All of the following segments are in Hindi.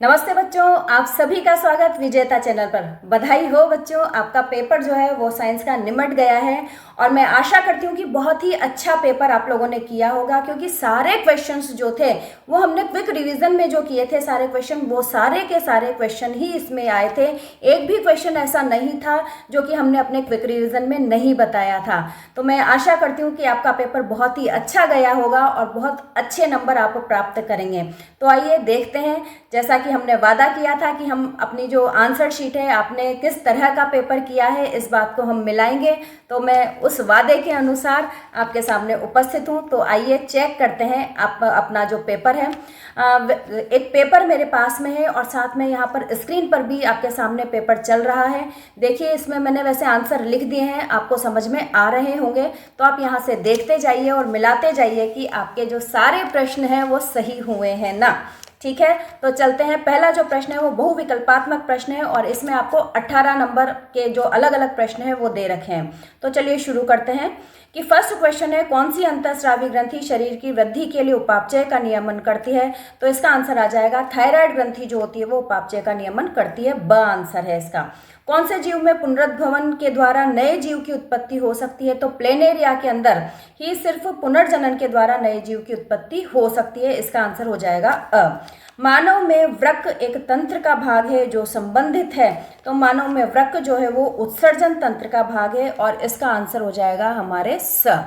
नमस्ते बच्चों, आप सभी का स्वागत विजेता चैनल पर। बधाई हो बच्चों, आपका पेपर जो है वो साइंस का निमट गया है और मैं आशा करती हूँ कि बहुत ही अच्छा पेपर आप लोगों ने किया होगा, क्योंकि सारे क्वेश्चंस जो थे वो हमने क्विक रिवीजन में जो किए थे सारे क्वेश्चन, वो सारे के सारे क्वेश्चन ही इसमें आए थे। एक भी क्वेश्चन ऐसा नहीं था जो कि हमने अपने क्विक रिविजन में नहीं बताया था। तो मैं आशा करती हूँ कि आपका पेपर बहुत ही अच्छा गया होगा और बहुत अच्छे नंबर आप प्राप्त करेंगे। तो आइए देखते हैं, जैसा कि हमने वादा किया था कि हम अपनी जो आंसर शीट है, आपने किस तरह का पेपर किया है, इस बात को हम मिलाएंगे। तो मैं उस वादे के अनुसार आपके सामने उपस्थित हूँ। तो आइए चेक करते हैं आप अपना जो पेपर है। एक पेपर मेरे पास में है और साथ में यहाँ पर स्क्रीन पर भी आपके सामने पेपर चल रहा है। देखिए, इसमें मैंने वैसे आंसर लिख दिए हैं, आपको समझ में आ रहे होंगे। तो आप यहाँ से देखते जाइए और मिलाते जाइए कि आपके जो सारे प्रश्न हैं वो सही हुए हैं ना। ठीक है, तो चलते हैं। पहला जो प्रश्न है वो बहुविकल्पात्मक प्रश्न है और इसमें आपको 18 नंबर के जो अलग अलग प्रश्न है वो दे रखे हैं। तो चलिए शुरू करते हैं कि फर्स्ट क्वेश्चन है, कौन सी अंतःस्रावी ग्रंथि शरीर की वृद्धि के लिए उपापचय का नियमन करती है? तो इसका आंसर आ जाएगा थायराइड ग्रंथि जो होती है वो उपापचय का नियमन करती है। ब आंसर है इसका। कौन से जीव में पुनरुद्भवन के द्वारा नए जीव की उत्पत्ति हो सकती है? तो प्लेनेरिया के अंदर ही सिर्फ पुनर्जनन के द्वारा नए जीव की उत्पत्ति हो सकती है। इसका आंसर हो जाएगा अ। मानव में वृक्क एक तंत्र का भाग है जो संबंधित है। तो मानव में वृक्क जो है वो उत्सर्जन तंत्र का भाग है और इसका आंसर हो जाएगा हमारे स।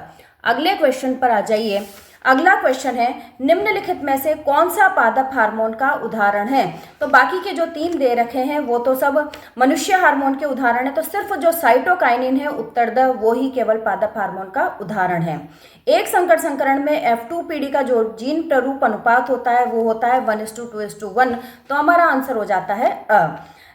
अगले क्वेश्चन पर आ जाइए। अगला क्वेश्चन है, निम्नलिखित में से कौन सा पादप हार्मोन का उदाहरण है? तो बाकी के जो तीन दे रखे हैं वो तो सब मनुष्य हार्मोन के उदाहरण है। तो सिर्फ जो साइटोकाइनिन है उत्तर द, वो ही केवल पादप हार्मोन का उदाहरण है। एक संकर संकरण में F2 पीढ़ी का जो जीन प्ररूप अनुपात होता है वो होता है 1:2:1। तो हमारा आंसर हो जाता है अ।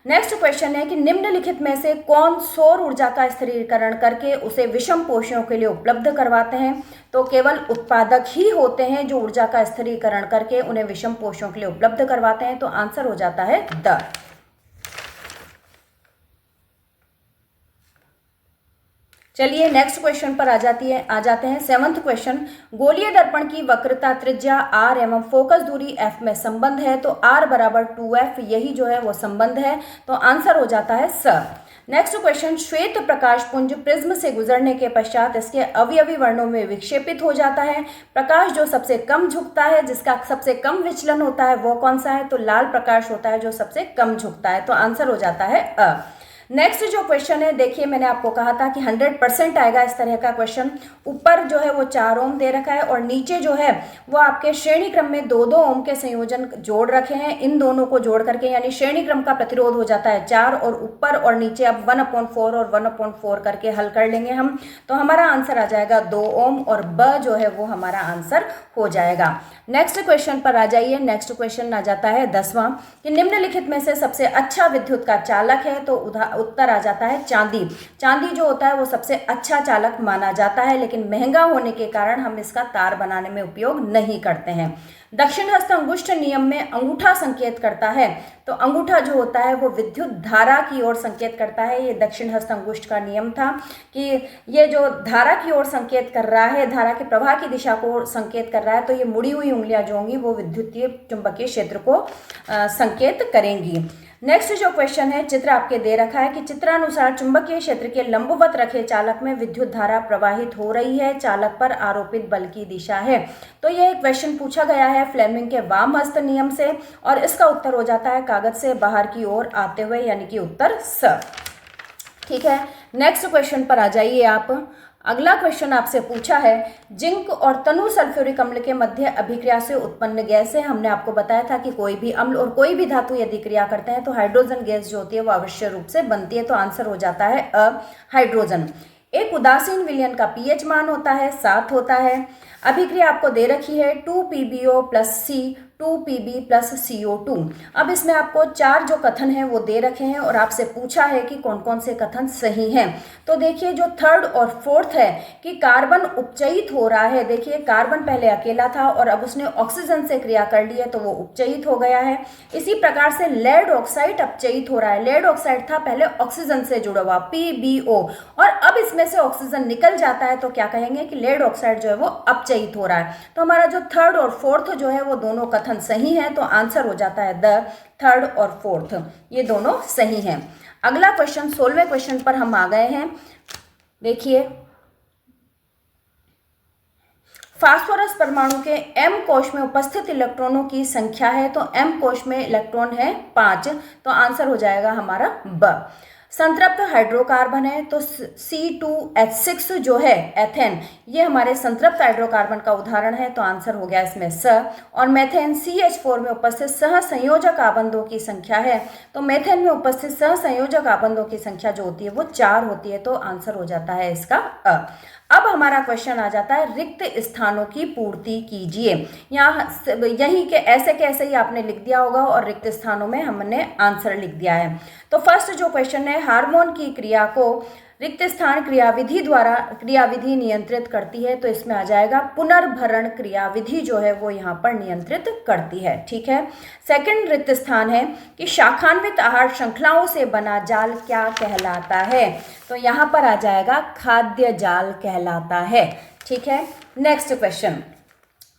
नेक्स्ट क्वेश्चन है कि निम्नलिखित में से कौन सौर ऊर्जा का स्थिरीकरण करके उसे विषम पोषियों के लिए उपलब्ध करवाते हैं? तो केवल उत्पादक ही होते हैं जो ऊर्जा का स्थिरीकरण करके उन्हें विषम पोषियों के लिए उपलब्ध करवाते हैं। तो आंसर हो जाता है द। चलिए नेक्स्ट क्वेश्चन पर आ जाते हैं। सेवंथ क्वेश्चन, गोलीय दर्पण की वक्रता त्रिज्या r एवं फोकस दूरी f में संबंध है। तो r बराबर 2f, यही जो है वो संबंध है। तो आंसर हो जाता है स। नेक्स्ट क्वेश्चन, श्वेत प्रकाश पुंज प्रिज्म से गुजरने के पश्चात इसके अवयवी वर्णों में विक्षेपित हो जाता है। प्रकाश जो सबसे कम झुकता है, जिसका सबसे कम विचलन होता है, वो कौन सा है? तो लाल प्रकाश होता है जो सबसे कम झुकता है। तो आंसर हो जाता है अ। नेक्स्ट जो क्वेश्चन है, देखिए मैंने आपको कहा था कि 100% आएगा इस तरह का क्वेश्चन। ऊपर जो है वो 4 ओम दे रखा है और नीचे जो है वो आपके श्रेणी क्रम में 2-2 ओम के संयोजन जोड़ रखे हैं। इन दोनों को जोड़ करके यानी श्रेणी क्रम का प्रतिरोध हो जाता है 4 और ऊपर और नीचे अब 1/4 और 1/4 करके हल कर लेंगे हम। तो हमारा आंसर आ जाएगा 2 ओम और ब जो है वो हमारा आंसर हो जाएगा। नेक्स्ट क्वेश्चन पर आ जाइए। नेक्स्ट क्वेश्चन आ जाता है 10वां कि निम्नलिखित में से सबसे अच्छा विद्युत का चालक है। तो उत्तर आ जाता है चांदी। चांदी जो होता है वो सबसे अच्छा चालक माना जाता है, लेकिन महंगा होने के कारण हम इसका तार बनाने में उपयोग नहीं करते हैं। दक्षिण हस्त अंगुष्ठ नियम में अंगूठा संकेत करता है। तो अंगूठा जो होता है वो विद्युत धारा की ओर संकेत करता है। ये दक्षिण हस्त अंगुष्ठ का नियम था कि ये जो धारा की ओर संकेत कर रहा है, धारा के प्रवाह की दिशा को संकेत कर रहा है, तो ये मुड़ी हुई उंगलियां जो होंगी वो विद्युतीय चुंबकीय क्षेत्र को संकेत करेंगी। नेक्स्ट जो क्वेश्चन है, चित्र आपके दे रखा है कि चित्रानुसार चुंबकीय क्षेत्र के लंबवत रखे चालक में विद्युत धारा प्रवाहित हो रही है, चालक पर आरोपित बल की दिशा है। तो यह क्वेश्चन पूछा गया है फ्लेमिंग के वाम हस्त नियम से और इसका उत्तर हो जाता है कागज से बाहर की ओर आते हुए, यानी कि उत्तर स। ठीक है, नेक्स्ट क्वेश्चन पर आ जाइए आप। अगला क्वेश्चन आपसे पूछा है, जिंक और तनु सल्फ्यूरिक अम्ल के मध्य अभिक्रिया से उत्पन्न गैस है। हमने आपको बताया था कि कोई भी अम्ल और कोई भी धातु यदि क्रिया करते हैं तो हाइड्रोजन गैस जो होती है वो अवश्य रूप से बनती है। तो आंसर हो जाता है अ, हाइड्रोजन। एक उदासीन विलयन का पीएच मान होता है 7 होता है। अभिक्रिया आपको दे रखी है 2PbO + C 2Pb + CO2। अब इसमें आपको 4 जो कथन हैं वो दे रखे हैं और आपसे पूछा है कि कौन कौन से कथन सही हैं। तो देखिए जो थर्ड और फोर्थ है कि कार्बन उपचयित हो रहा है। देखिए कार्बन पहले अकेला था और अब उसने ऑक्सीजन से क्रिया कर ली है तो वो उपचयित हो गया है। इसी प्रकार से लेड ऑक्साइड अपचयित हो रहा है। लेड ऑक्साइड था पहले ऑक्सीजन से जुड़ा हुआ PbO और अब इसमें से ऑक्सीजन निकल जाता है तो क्या कहेंगे कि लेड ऑक्साइड जो है वो अपचयित हो रहा है। तो हमारा जो थर्ड और फोर्थ जो है वो दोनों कथन कथन सही हैं तो आंसर हो जाता है द, थर्ड और फोर्थ, ये दोनों सही हैं। अगला क्वेश्चन 16वें क्वेश्चन पर हम आ गए हैं। देखिए, फास्फोरस परमाणु के m कोश में उपस्थित इलेक्ट्रॉनों की संख्या है, तो m कोश में इलेक्ट्रॉन है 5, तो आंसर हो जाएगा हमारा ब। संतृप्त हाइड्रोकार्बन है तो C2H6 जो है एथेन, ये हमारे संतृप्त हाइड्रोकार्बन का उदाहरण है, तो आंसर हो गया इसमें स। और मेथेन CH4 में उपस्थित सहसंयोजक आबंधों की संख्या है, तो मेथेन में उपस्थित सहसंयोजक आबंधों की संख्या जो होती है वो 4 होती है, तो आंसर हो जाता है इसका अ। अब हमारा क्वेश्चन आ जाता है रिक्त स्थानों की पूर्ति कीजिए। यहाँ यही के ऐसे ही आपने लिख दिया होगा और रिक्त स्थानों में हमने आंसर लिख दिया है। तो फर्स्ट जो क्वेश्चन है, हार्मोन की क्रिया को रिक्त स्थान क्रियाविधि नियंत्रित करती है, तो इसमें आ जाएगा पुनर्भरण क्रियाविधि जो है वो यहाँ पर नियंत्रित करती है। ठीक है। सेकंड रिक्त स्थान है कि शाखान्वित आहार श्रृंखलाओं से बना जाल क्या कहलाता है, तो यहाँ पर आ जाएगा खाद्य जाल कहलाता है। ठीक है। नेक्स्ट क्वेश्चन,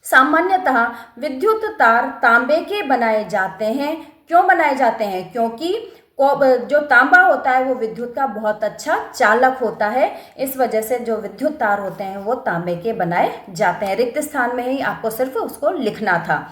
सामान्यतः विद्युत तार तांबे के बनाए जाते हैं, क्यों बनाए जाते हैं? क्योंकि जो तांबा होता है वो विद्युत का बहुत अच्छा चालक होता है, इस वजह से जो विद्युत तार होते हैं वो तांबे के बनाए जाते हैं। रिक्त स्थान में ही आपको सिर्फ उसको लिखना था।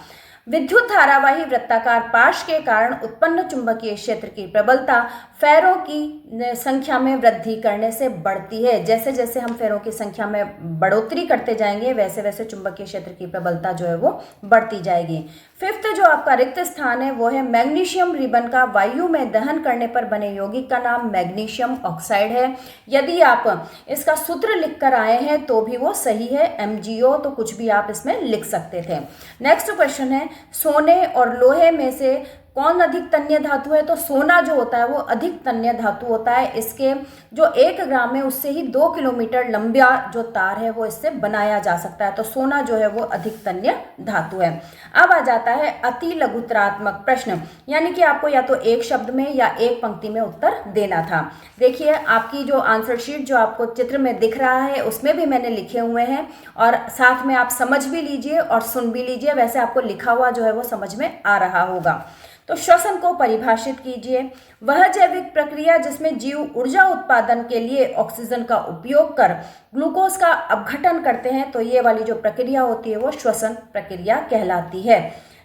विद्युत धारावाही वृत्ताकार पाश के कारण उत्पन्न चुंबकीय क्षेत्र की प्रबलता फेरों की संख्या में वृद्धि करने से बढ़ती है। जैसे जैसे हम फेरों की संख्या में बढ़ोतरी करते जाएंगे वैसे वैसे चुंबकीय क्षेत्र की प्रबलता जो है वो बढ़ती जाएगी। फिफ्थ जो आपका रिक्त स्थान है वो है मैग्नीशियम रिबन का वायु में दहन करने पर बने यौगिक का नाम मैग्नीशियम ऑक्साइड है। यदि आप इसका सूत्र लिख कर आए हैं तो भी वो सही है, MgO, तो कुछ भी आप इसमें लिख सकते थे। नेक्स्ट क्वेश्चन है, सोने और लोहे में से कौन अधिक तन्य धातु है? तो सोना जो होता है वो अधिक तन्य धातु होता है। इसके जो 1 ग्राम है उससे ही 2 किलोमीटर लंबा जो तार है वो इससे बनाया जा सकता है, तो सोना जो है वो अधिक तन्य धातु है। अब आ जाता है अति लघुतरात्मक प्रश्न, यानी कि आपको या तो एक शब्द में या एक पंक्ति में उत्तर देना था। देखिए, आपकी जो आंसर शीट जो आपको चित्र में दिख रहा है उसमें भी मैंने लिखे हुए हैं, और साथ में आप समझ भी लीजिए और सुन भी लीजिए, वैसे आपको लिखा हुआ जो है वो समझ में आ रहा होगा। तो श्वसन को परिभाषित कीजिए। वह जैविक प्रक्रिया जिसमें जीव ऊर्जा उत्पादन के लिए ऑक्सीजन का उपयोग कर ग्लूकोज का अपघटन करते हैं, तो ये वाली जो प्रक्रिया होती है वो श्वसन प्रक्रिया कहलाती है।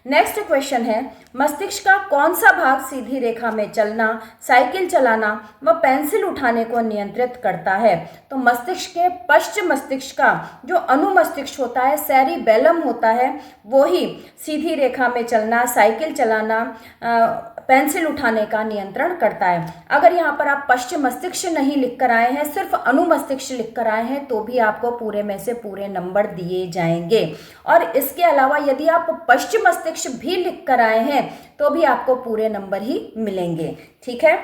नेक्स्ट क्वेश्चन है, मस्तिष्क का कौन सा भाग सीधी रेखा में चलना, साइकिल चलाना व पेंसिल उठाने को नियंत्रित करता है? तो मस्तिष्क के पश्च मस्तिष्क का जो अनुमस्तिष्क होता है, सेरिबेलम होता है, वो ही सीधी रेखा में चलना, साइकिल चलाना, पेंसिल उठाने का नियंत्रण करता है। अगर यहाँ पर आप पश्चिम मस्तिष्क नहीं लिख कर आए हैं, सिर्फ अनुमस्तिष्क लिख कर आए हैं, तो भी आपको पूरे में से पूरे नंबर दिए जाएंगे। और इसके अलावा यदि आप पश्चिम मस्तिष्क भी लिख कर आए हैं तो भी आपको पूरे नंबर ही मिलेंगे। ठीक है।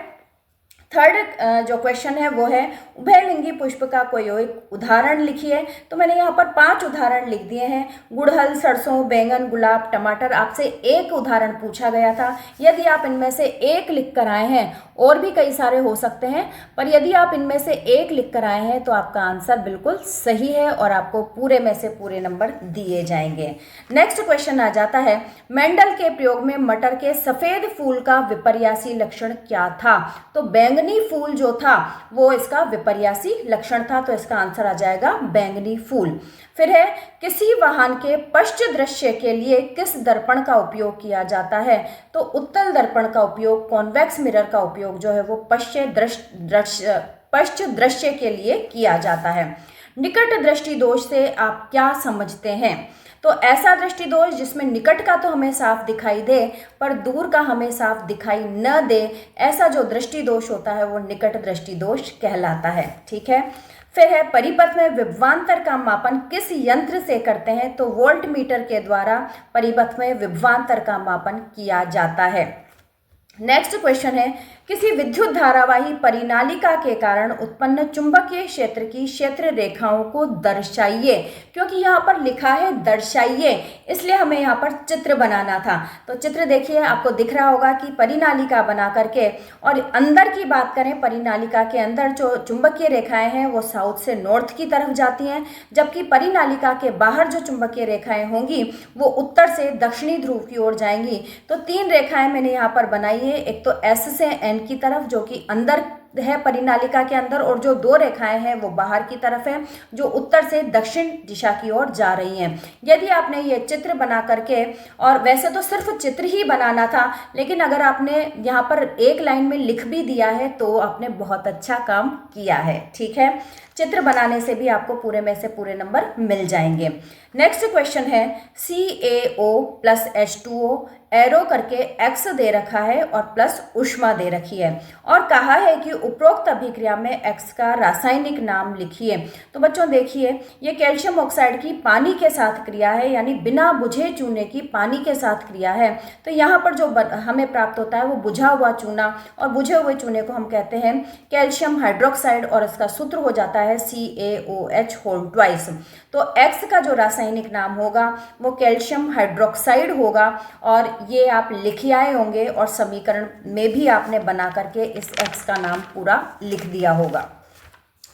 थर्ड जो क्वेश्चन है वो है, उभयलिंगी पुष्प का कोई एक उदाहरण लिखिए। तो मैंने यहाँ पर 5 उदाहरण लिख दिए हैं। गुड़हल, सरसों, बैंगन, गुलाब, टमाटर। आपसे एक उदाहरण पूछा गया था। यदि आप इनमें से एक लिख कर आए हैं, और भी कई सारे हो सकते हैं, पर यदि आप इनमें से एक लिख कर आए हैं तो आपका आंसर बिल्कुल सही है और आपको पूरे में से पूरे नंबर दिए जाएंगे। नेक्स्ट क्वेश्चन आ जाता है, मेंडल के प्रयोग में मटर के सफेद फूल का विपर्यासी लक्षण क्या था? तो बैंगनी फूल जो था वो इसका विपर्यासी लक्षण था, तो इसका आंसर आ जाएगा बैंगनी फूल। फिर है, किसी वाहन के पश्च दृश्य के लिए किस दर्पण का उपयोग किया जाता है? तो उत्तल दर्पण का उपयोग, कॉन्वेक्स मिरर का उपयोग जो है वो पश्च दृश्य के लिए किया जाता है। निकट दृष्टि दोष से आप क्या समझते हैं? तो ऐसा दृष्टि दोष जिसमें निकट का तो हमें साफ दिखाई दे पर दूर का हमें साफ दिखाई न दे, ऐसा जो दृष्टि दोष होता है वो निकट दृष्टि दोष कहलाता है। ठीक है। फिर है, परिपथ में विभवांतर का मापन किस यंत्र से करते हैं? तो वोल्ट मीटर के द्वारा परिपथ में विभवांतर का मापन किया जाता है। नेक्स्ट क्वेश्चन है, किसी विद्युत धारावाही परिनालिका के कारण उत्पन्न चुंबकीय क्षेत्र की क्षेत्र रेखाओं को दर्शाइए। क्योंकि यहाँ पर लिखा है दर्शाइए, इसलिए हमें यहाँ पर चित्र बनाना था। तो चित्र देखिए, आपको दिख रहा होगा कि परिनालिका बना करके, और अंदर की बात करें, परिनालिका के अंदर जो चुंबकीय रेखाएं हैं वो साउथ से नॉर्थ की तरफ जाती हैं, जबकि परिनालिका के बाहर जो चुंबकीय रेखाएं होंगी वो उत्तर से दक्षिणी ध्रुव की ओर जाएंगी। तो 3 रेखाएं मैंने यहाँ पर बनाई है, एक तो एस से एन की तरफ जो कि अंदर है परिनालिका के अंदर, और जो 2 रेखाएं हैं वो बाहर की तरफ है जो उत्तर से दक्षिण दिशा की ओर जा रही हैं। यदि आपने ये चित्र बना करके, और वैसे तो सिर्फ चित्र ही बनाना था, लेकिन अगर आपने यहाँ पर एक लाइन में लिख भी दिया है तो आपने बहुत अच्छा काम किया है। ठीक है, चित्र बनाने से भी आपको पूरे में से पूरे नंबर मिल जाएंगे। नेक्स्ट क्वेश्चन है, CaO प्लस H2O एरो करके X दे रखा है और प्लस ऊष्मा दे रखी है, और कहा है कि उपरोक्त अभिक्रिया में X का रासायनिक नाम लिखिए। तो बच्चों देखिए, ये कैल्शियम ऑक्साइड की पानी के साथ क्रिया है, यानी बिना बुझे चूने की पानी के साथ क्रिया है। तो यहाँ पर जो हमें प्राप्त होता है वो बुझा हुआ चूना, और बुझे हुए चूने को हम कहते हैं कैल्शियम हाइड्रोक्साइड, और इसका सूत्र हो जाता है CaOH होल ट्वाइस। तो X का जो रासायनिक नाम होगा वो कैल्शियम हाइड्रोक्साइड होगा, और ये आप लिख आए होंगे, और समीकरण में भी आपने बना करके इस X का नाम पूरा लिख दिया होगा।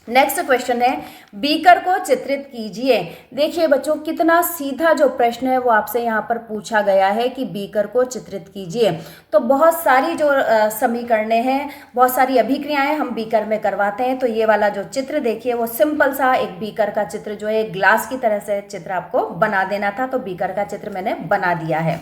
नेक्स्ट क्वेश्चन है, बीकर को चित्रित कीजिए। देखिए बच्चों, कितना सीधा जो प्रश्न है वो आपसे यहाँ पर पूछा गया है कि बीकर को चित्रित कीजिए। तो बहुत सारी जो समीकरणें हैं, बहुत सारी अभिक्रियाएं हम बीकर में करवाते हैं। तो ये वाला जो चित्र देखिए वो सिंपल सा एक बीकर का चित्र जो है एक ग्लास की तरह से चित्र आपको बना देना था। तो बीकर का चित्र मैंने बना दिया है।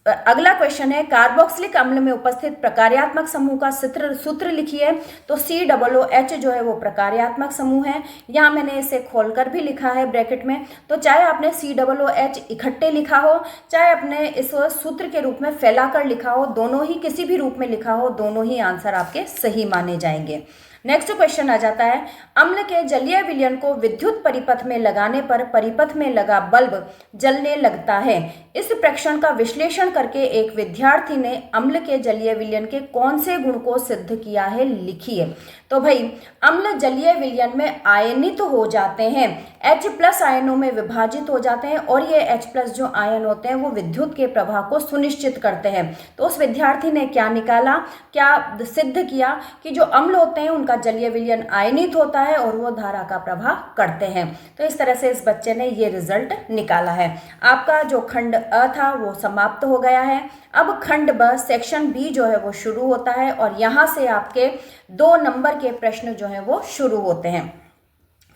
अगला क्वेश्चन है, कार्बोक्सिलिक अम्ल में उपस्थित प्रकार्यात्मक समूह का सूत्र लिखिए। तो COOH जो है वो प्रकार्यात्मक समूह है। यहाँ मैंने इसे खोलकर भी लिखा है ब्रैकेट में। तो चाहे आपने COOH इकट्ठे लिखा हो, चाहे आपने इस सूत्र के रूप में फैलाकर लिखा हो, दोनों ही किसी भी रूप में लिखा हो, दोनों ही आंसर आपके सही माने जाएंगे। नेक्स्ट क्वेश्चन आ जाता है, अम्ल के जलीय विलयन को विद्युत परिपथ में लगाने पर परिपथ में लगा बल्ब जलने लगता है। इस प्रश्न का विश्लेषण करके एक विद्यार्थी ने अम्ल के जलीय विलयन के कौन से गुण को सिद्ध किया है, लिखिए। तो भाई, अम्ल जलीय विलयन में आयनित हो जाते हैं, H+ आयनों में विभाजित हो जाते हैं, और ये H+ जो आयन होते हैं वो विद्युत के प्रवाह को सुनिश्चित करते हैं। तो उस विद्यार्थी ने क्या निकाला, क्या सिद्ध किया कि जो अम्ल होते हैं उनका जलीय विलयन आयनित होता है और वो धारा का प्रवाह करते हैं। तो इस तरह से इस बच्चे ने ये रिजल्ट निकाला है। आपका जो खंड अ था वो समाप्त हो गया है। अब खंड ब सेक्शन बी जो है वो शुरू होता है, और यहाँ से आपके 2 नंबर के प्रश्न जो हैं वो शुरू होते हैं।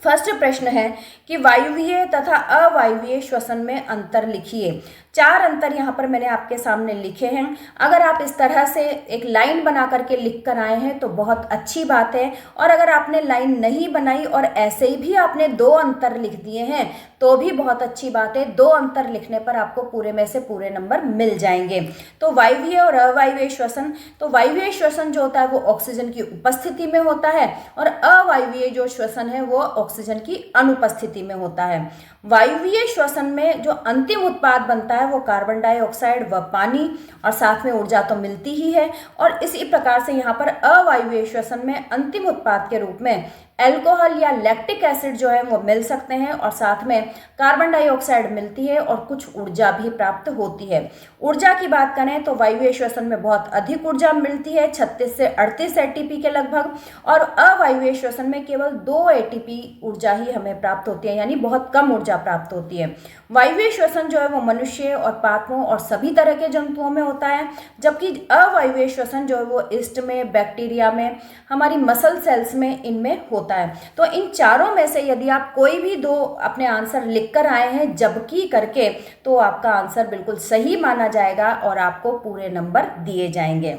फर्स्ट प्रश्न है कि वायवीय तथा अवायवीय श्वसन में अंतर लिखिए। 4 अंतर यहाँ पर मैंने आपके सामने लिखे हैं। अगर आप इस तरह से एक लाइन बना करके लिख कर आए हैं तो बहुत अच्छी बात है, और अगर आपने लाइन नहीं बनाई और ऐसे ही भी आपने 2 अंतर लिख दिए हैं तो भी बहुत अच्छी बात है। 2 अंतर लिखने पर आपको पूरे में से पूरे नंबर मिल जाएंगे। तो वायवीय और अवायवीय श्वसन, तो वायवीय श्वसन जो होता है वो ऑक्सीजन की उपस्थिति में होता है, और अवायवीय जो श्वसन है वो ऑक्सीजन की अनुपस्थिति में होता है। वायवीय श्वसन में जो अंतिम उत्पाद बनता है वो कार्बन डाइऑक्साइड व पानी, और साथ में ऊर्जा तो मिलती ही है। और इसी प्रकार से यहाँ पर अवायवीय श्वसन में अंतिम उत्पाद के रूप में एल्कोहल या लैक्टिक एसिड जो है वो मिल सकते हैं, और साथ में कार्बन डाइऑक्साइड मिलती है और कुछ ऊर्जा भी प्राप्त होती है। ऊर्जा की बात करें तो वायवीय श्वसन में बहुत अधिक ऊर्जा मिलती है, 36 से 38 ATP के लगभग, और अवायवीय श्वसन में केवल 2 ATP ऊर्जा ही हमें प्राप्त होती है, यानी बहुत कम ऊर्जा प्राप्त होती है। वायवीय श्वसन जो है वो मनुष्य और पादपों और सभी तरह के जंतुओं में होता है, जबकि अवायवीय श्वसन जो है वो ईस्ट में, बैक्टीरिया में, हमारी मसल सेल्स में, इनमें होता है। तो इन चारों में से यदि आप कोई भी 2 अपने आंसर लिख कर आए हैं जबकि करके, तो आपका आंसर बिल्कुल सही माना जाएगा और आपको पूरे नंबर दिए जाएंगे।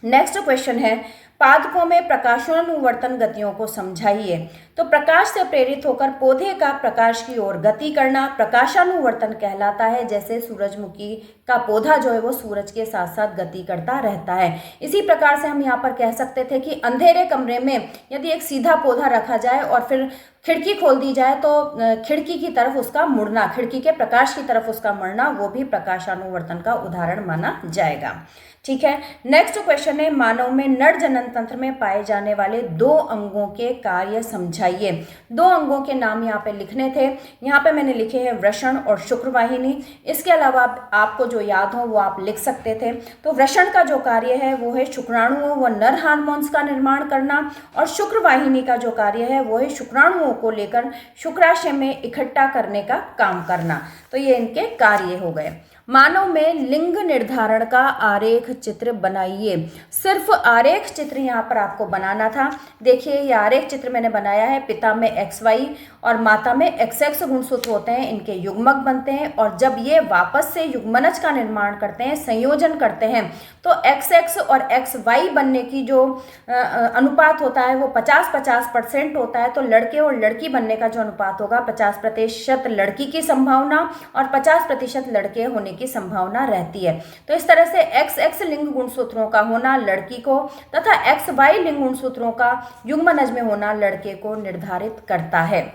नेक्स्ट क्वेश्चन है, पादपों में प्रकाशानुवर्तन गतियों को समझाइए। तो प्रकाश से प्रेरित होकर पौधे का प्रकाश की ओर गति करना प्रकाशानुवर्तन कहलाता है। जैसे सूरजमुखी का पौधा जो है वो सूरज के साथ साथ गति करता रहता है। इसी प्रकार से हम यहाँ पर कह सकते थे कि अंधेरे कमरे में यदि एक सीधा पौधा रखा जाए और फिर खिड़की खोल दी जाए तो खिड़की की तरफ उसका मुड़ना, खिड़की के प्रकाश की तरफ उसका मुड़ना, वो भी प्रकाशानुवर्तन का उदाहरण माना जाएगा। ठीक है, नेक्स्ट क्वेश्चन है, मानव में नर जनन तंत्र में पाए जाने वाले 2 अंगों के कार्य समझाइए। 2 अंगों के नाम यहाँ पे लिखने थे, यहाँ पे मैंने लिखे हैं वृषण और शुक्रवाहिनी। इसके अलावा आपको जो याद हो वो आप लिख सकते थे। तो वृषण का जो कार्य है वो है शुक्राणुओं व नर हार्मोन्स का निर्माण करना, और शुक्रवाहिनी का जो कार्य है वो है शुक्राणुओं को लेकर शुक्राशय में इकट्ठा करने का काम करना। तो ये इनके कार्य हो गए। मानव में लिंग निर्धारण का आरेख चित्र बनाइए। सिर्फ आरेख चित्र यहाँ पर आपको बनाना था। देखिए ये आरेख चित्र मैंने बनाया है। पिता में XY और माता में XX गुणसूत्र होते हैं, इनके युग्मक बनते हैं, और जब ये वापस से युग्मनज का निर्माण करते हैं, संयोजन करते हैं, तो XX और XY बनने की जो अनुपात होता है वो 50-50% होता है। तो लड़के और लड़की बनने का जो अनुपात होगा 50% लड़की की संभावना और 50% लड़के होने की संभावना रहती है। तो इस तरह से XX लिंग गुणसूत्रों का होना लड़की को तथा XY लिंग गुणसूत्रों का युग्मनज में होना लड़के को निर्धारित करता है।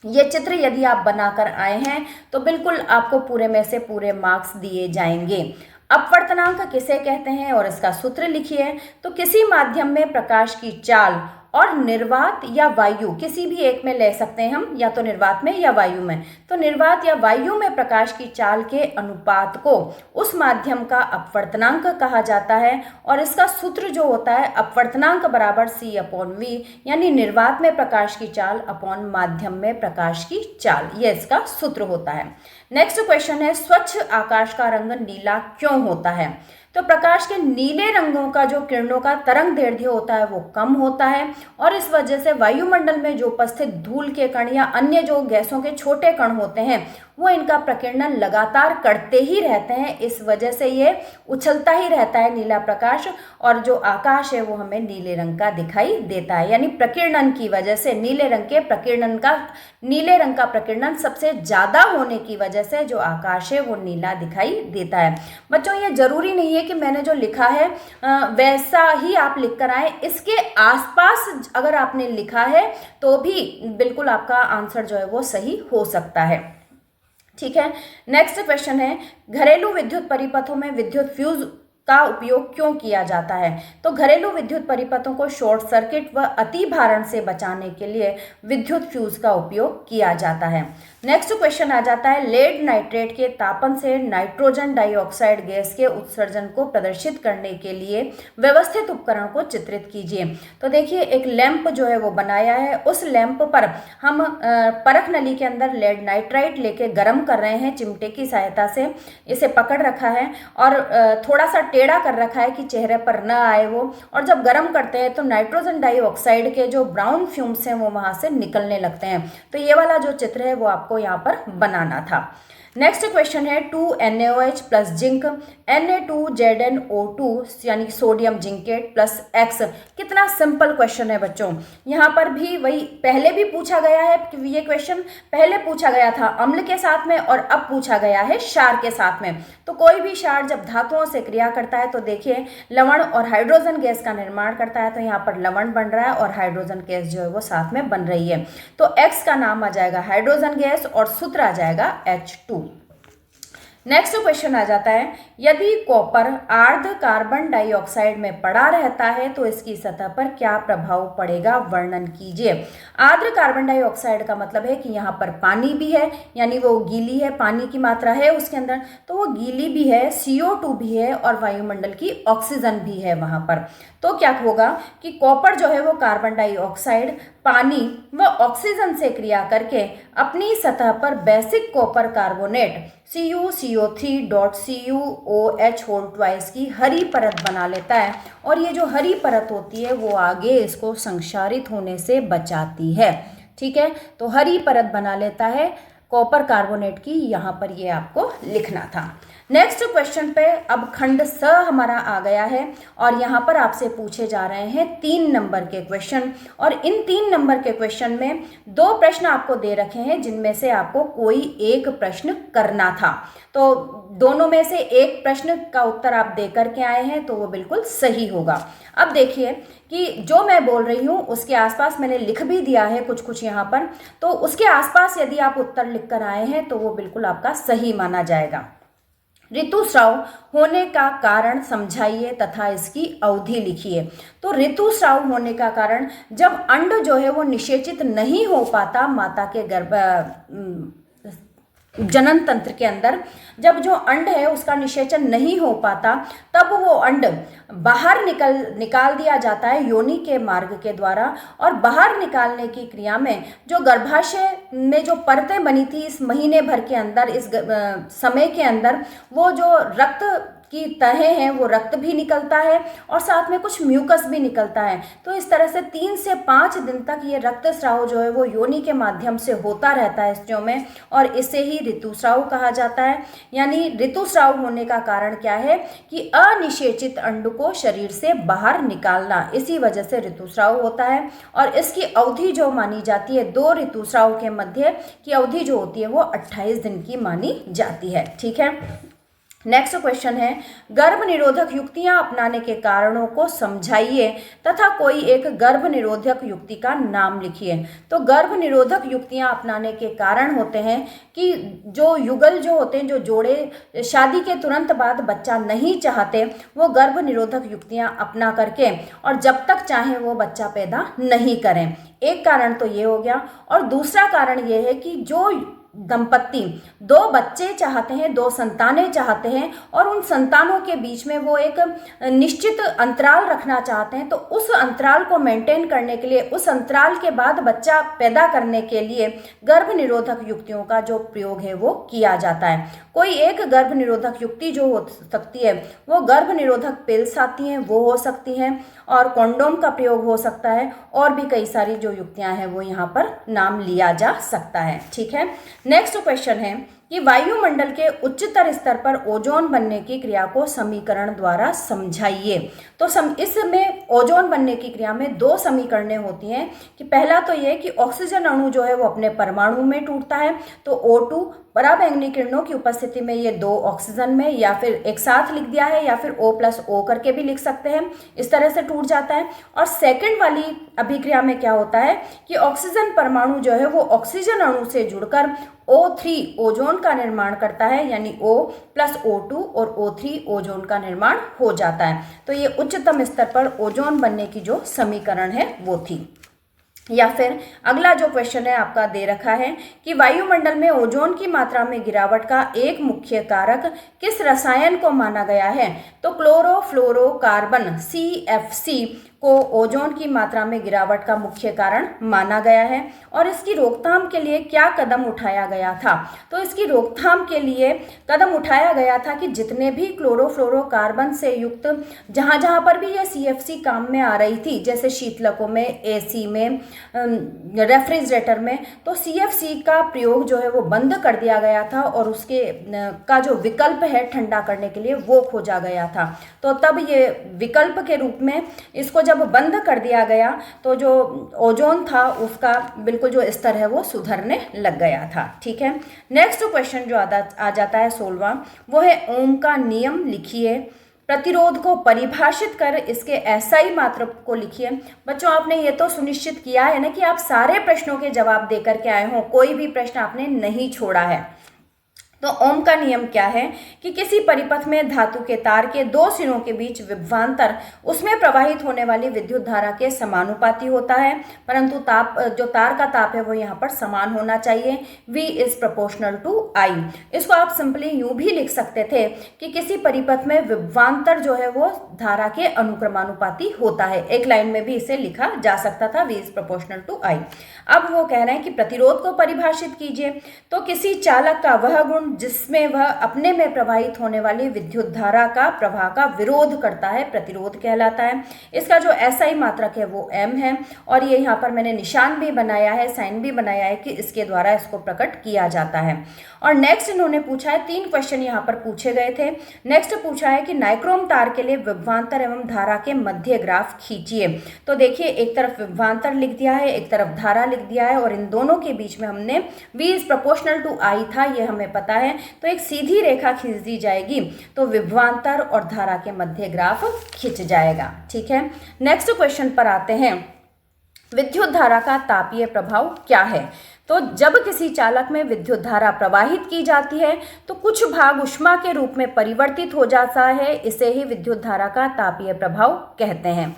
ये चित्र यदि आप बनाकर आए हैं तो बिल्कुल आपको पूरे में से पूरे मार्क्स दिए जाएंगे। अपवर्तनांक किसे कहते हैं और इसका सूत्र लिखिए। तो किसी माध्यम में प्रकाश की चाल और निर्वात या वायु, किसी भी एक में ले सकते हैं हम, या तो निर्वात में या वायु में। तो निर्वात या वायु में प्रकाश की चाल के अनुपात को उस माध्यम का अपवर्तनांक कहा जाता है, और इसका सूत्र जो होता है अपवर्तनांक बराबर C/V, यानी निर्वात में प्रकाश की चाल अपॉन माध्यम में प्रकाश की चाल, ये इसका सूत्र होता है। नेक्स्ट क्वेश्चन है, स्वच्छ आकाश का रंग नीला क्यों होता है? तो प्रकाश के नीले रंगों का जो किरणों का तरंग दैर्ध्य होता है वो कम होता है, और इस वजह से वायुमंडल में जो उपस्थित धूल के कण या अन्य जो गैसों के छोटे कण होते हैं वो इनका प्रकीर्णन लगातार करते ही रहते हैं। इस वजह से ये उछलता ही रहता है नीला प्रकाश, और जो आकाश है वो हमें नीले रंग का दिखाई देता है। यानी प्रकीर्णन की वजह से नीले रंग का प्रकीर्णन सबसे ज्यादा होने की वजह से जो आकाश है वो नीला दिखाई देता है। बच्चों ये जरूरी नहीं है कि मैंने जो लिखा है वैसा ही आप लिख कर आए, इसके आसपास अगर आपने लिखा है तो भी बिल्कुल आपका आंसर जो है वो सही हो सकता है। ठीक है, नेक्स्ट क्वेश्चन है, घरेलू विद्युत परिपथों में विद्युत फ्यूज का उपयोग क्यों किया जाता है? तो घरेलू विद्युत परिपथों को शॉर्ट सर्किट व अति भारण से बचाने के लिए विद्युत फ्यूज का उपयोग किया जाता है। नेक्स्ट क्वेश्चन आ जाता है, लेड नाइट्रेट के तापन से नाइट्रोजन डाइऑक्साइड गैस के उत्सर्जन को प्रदर्शित करने के लिए व्यवस्थित उपकरण को चित्रित कीजिए। तो देखिए एक लैंप जो है वो बनाया है, उस लैंप पर हम परख नली के अंदर लेड नाइट्राइट लेके गर्म कर रहे हैं चिमटे की सहायता से। इसे पकड़ रखा है और थोड़ा सा टेढ़ा कर रखा है कि चेहरे पर न आए वो, और जब गर्म करते हैं तो नाइट्रोजन डाइऑक्साइड के जो ब्राउन फ्यूम्स हैं वो वहां से निकलने लगते हैं। तो ये वाला जो चित्र है वो आपको यहाँ पर बनाना था। नेक्स्ट क्वेश्चन है 2NaOH प्लस जिंक Na2ZnO2 यानी सोडियम जिंकेट प्लस X। कितना सिंपल क्वेश्चन है बच्चों। यहाँ पर भी वही पहले भी पूछा गया है, ये क्वेश्चन पहले पूछा गया था अम्ल के साथ में और अब पूछा गया है क्षार के साथ में। तो कोई भी क्षार जब धातुओं से क्रिया करता है तो देखिए लवण और हाइड्रोजन गैस का निर्माण करता है। तो यहाँ पर लवण बन रहा है और हाइड्रोजन गैस जो है वो साथ में बन रही है। तो X का नाम आ जाएगा हाइड्रोजन गैस और सूत्र आ जाएगा H2। नेक्स्ट क्वेश्चन आ जाता है, यदि कॉपर आर्द्र कार्बन डाइऑक्साइड में पड़ा रहता है तो इसकी सतह पर क्या प्रभाव पड़ेगा, वर्णन कीजिए। आर्द्र कार्बन डाइऑक्साइड का मतलब है कि यहाँ पर पानी भी है, यानी वो गीली है, पानी की मात्रा है उसके अंदर, तो वो गीली भी है, CO2 भी है और वायुमंडल की ऑक्सीजन भी है वहाँ पर। तो क्या होगा कि कॉपर जो है वो कार्बन डाइऑक्साइड, पानी व ऑक्सीजन से क्रिया करके अपनी सतह पर बेसिक कॉपर कार्बोनेट CuCO3.CuOH की हरी परत बना लेता है, और ये जो हरी परत होती है वो आगे इसको संक्षारित होने से बचाती है। ठीक है, तो हरी परत बना लेता है कॉपर कार्बोनेट की, यहाँ पर ये आपको लिखना था। नेक्स्ट क्वेश्चन पे अब खंड स हमारा आ गया है और यहाँ पर आपसे पूछे जा रहे हैं 3 नंबर के क्वेश्चन और इन 3 नंबर के क्वेश्चन में 2 प्रश्न आपको दे रखे हैं जिनमें से आपको कोई एक प्रश्न करना था। तो दोनों में से एक प्रश्न का उत्तर आप दे करके आए हैं तो वो बिल्कुल सही होगा। अब देखिए कि जो मैं बोल रही हूँ उसके आसपास मैंने लिख भी दिया है कुछ कुछ यहाँ पर, तो उसके आसपास यदि आप उत्तर लिख कर आए हैं तो वो बिल्कुल आपका सही माना जाएगा। ऋतुस्राव होने का कारण समझाइए तथा इसकी अवधि लिखिए। तो ऋतुस्राव होने का कारण जब अंड जो है वो निषेचित नहीं हो पाता माता के जनन तंत्र के अंदर, जब जो अंड है उसका निषेचन नहीं हो पाता तब वो अंड बाहर निकाल दिया जाता है योनि के मार्ग के द्वारा। और बाहर निकालने की क्रिया में जो गर्भाशय में जो परतें बनी थी इस महीने भर के अंदर, इस समय के अंदर, वो जो रक्त की तहें हैं वो रक्त भी निकलता है और साथ में कुछ म्यूकस भी निकलता है। तो इस तरह से 3 से 5 दिन तक ये रक्तस्राव जो है वो योनि के माध्यम से होता रहता है स्त्रियों में और इसे ही ऋतुस्राव कहा जाता है। यानी ऋतुस्राव होने का कारण क्या है कि अनिषेचित अंड को शरीर से बाहर निकालना, इसी वजह से ऋतुस्राव होता है। और इसकी अवधि जो मानी जाती है 2 ऋतुस्राव के मध्य की अवधि जो होती है वो 28 दिन की मानी जाती है। ठीक है, नेक्स्ट क्वेश्चन है गर्भ निरोधक युक्तियां अपनाने के कारणों को समझाइए तथा कोई एक गर्भ निरोधक युक्ति का नाम लिखिए। तो गर्भ निरोधक युक्तियां अपनाने के कारण होते हैं कि जो युगल जो होते हैं, जो जोड़े शादी के तुरंत बाद बच्चा नहीं चाहते, वो गर्भ निरोधक युक्तियां अपना करके और जब तक चाहे वो बच्चा पैदा नहीं करें। एक कारण तो ये हो गया। और दूसरा कारण ये है कि जो दंपत्ति 2 बच्चे चाहते हैं, 2 संतानें चाहते हैं और उन संतानों के बीच में वो एक निश्चित अंतराल रखना चाहते हैं, तो उस अंतराल को मेंटेन करने के लिए, उस अंतराल के बाद बच्चा पैदा करने के लिए गर्भ निरोधक युक्तियों का जो प्रयोग है वो किया जाता है। कोई एक गर्भ निरोधक युक्ति जो हो सकती है वो गर्भ निरोधक पिल्स आती हैं वो हो सकती हैं और कॉन्डोम का प्रयोग हो सकता है और भी कई सारी जो युक्तियां हैं वो यहाँ पर नाम लिया जा सकता है। ठीक है, नेक्स्ट क्वेश्चन है कि वायुमंडल के उच्चतर स्तर पर ओजोन बनने की क्रिया को समीकरण द्वारा समझाइए। तो इसमें ओजोन बनने की क्रिया में 2 समीकरणें होती हैं कि पहला तो ये कि ऑक्सीजन अणु जो है वो अपने परमाणु में टूटता है, तो O2 पराबैंगनी किरणों की उपस्थिति में ये 2 ऑक्सीजन में या फिर एक साथ लिख दिया है या फिर O+O करके भी लिख सकते हैं, इस तरह से टूट जाता है। और सेकंड वाली अभिक्रिया में क्या होता है कि ऑक्सीजन परमाणु जो है वो ऑक्सीजन अणु से जुड़कर O3 ओजोन का निर्माण करता है, यानी O+O2 और O3 ओजोन का निर्माण हो जाता है। तो ये उच्चतम स्तर पर ओजोन बनने की जो समीकरण है वो थी। या फिर अगला जो क्वेश्चन है आपका दे रखा है कि वायुमंडल में ओजोन की मात्रा में गिरावट का एक मुख्य कारक किस रसायन को माना गया है। तो क्लोरोफ्लोरोकार्बन CFC को ओजोन की मात्रा में गिरावट का मुख्य कारण माना गया है। और इसकी रोकथाम के लिए क्या कदम उठाया गया था। तो इसकी रोकथाम के लिए कदम उठाया गया था कि जितने भी क्लोरोफ्लोरोकार्बन से युक्त जहाँ जहाँ पर भी ये CFC काम में आ रही थी, जैसे शीतलकों में, AC में, रेफ्रिजरेटर में, तो CFC का प्रयोग जो है वो बंद कर दिया गया था और उसके का जो विकल्प है ठंडा करने के लिए वो खोजा गया था। तो तब ये विकल्प के रूप में इसको जब बंद कर दिया गया तो जो ओजोन था उसका बिल्कुल जो स्तर है वो सुधरने लग गया था। ठीक है, नेक्स्ट क्वेश्चन जो आ जाता है 16वां, वो है ओम का नियम लिखिए। प्रतिरोध को परिभाषित कर इसके SI मात्रा को लिखिए। बच्चों आपने ये तो सुनिश्चित किया है ना कि आप सारे प्रश्नों के जवाब दे करके आए हों, कोई भी प्रश्न आपने नहीं छोड़ा है। तो ओम का नियम क्या है कि किसी परिपथ में धातु के तार के 2 सिरों के बीच विभवांतर उसमें प्रवाहित होने वाली विद्युत धारा के समानुपाती होता है, परंतु जो तार का ताप है वो यहाँ पर समान होना चाहिए। V is proportional to I। इसको आप सिंपली यूं भी लिख सकते थे कि किसी परिपथ में विभवांतर जो है वो धारा के अनुक्रमानुपाती होता है। एक लाइन में भी इसे लिखा जा सकता था, V is proportional to I। अब वो कह रहे हैं कि प्रतिरोध को परिभाषित कीजिए। तो किसी चालक का वह गुण जिसमें वह अपने में प्रवाहित होने वाली विद्युत धारा का प्रवाह का विरोध करता है, प्रतिरोध कहलाता है। इसका जो एसआई मात्रक है वो m है, और ये यहाँ पर मैंने निशान भी बनाया है, साइन भी बनाया है कि इसके द्वारा इसको प्रकट किया जाता है। और नेक्स्ट इन्होंने पूछा है, 3 क्वेश्चन यहाँ पर पूछे गए थे। नेक्स्ट पूछा है कि नाइक्रोम तार के लिए विभवांतर एवं धारा के मध्य ग्राफ खींचिए। तो देखिए, एक तरफ विभवांतर लिख दिया है, एक तरफ धारा लिख दिया है, और इन दोनों के बीच में हमने V is proportional to I था, ये हमें पता है। तो एक सीधी रेखा खींच दी जाएगी तो विभवांतर और धारा के मध्य ग्राफ खिंच जाएगा। ठीक है, नेक्स्ट क्वेश्चन पर आते हैं। विद्युत धारा का तापीय प्रभाव क्या है? तो जब किसी चालक में विद्युत धारा प्रवाहित की जाती है तो कुछ भाग ऊष्मा के रूप में परिवर्तित हो जाता है, इसे ही विद्युत धारा का तापीय प्रभाव कहते हैं।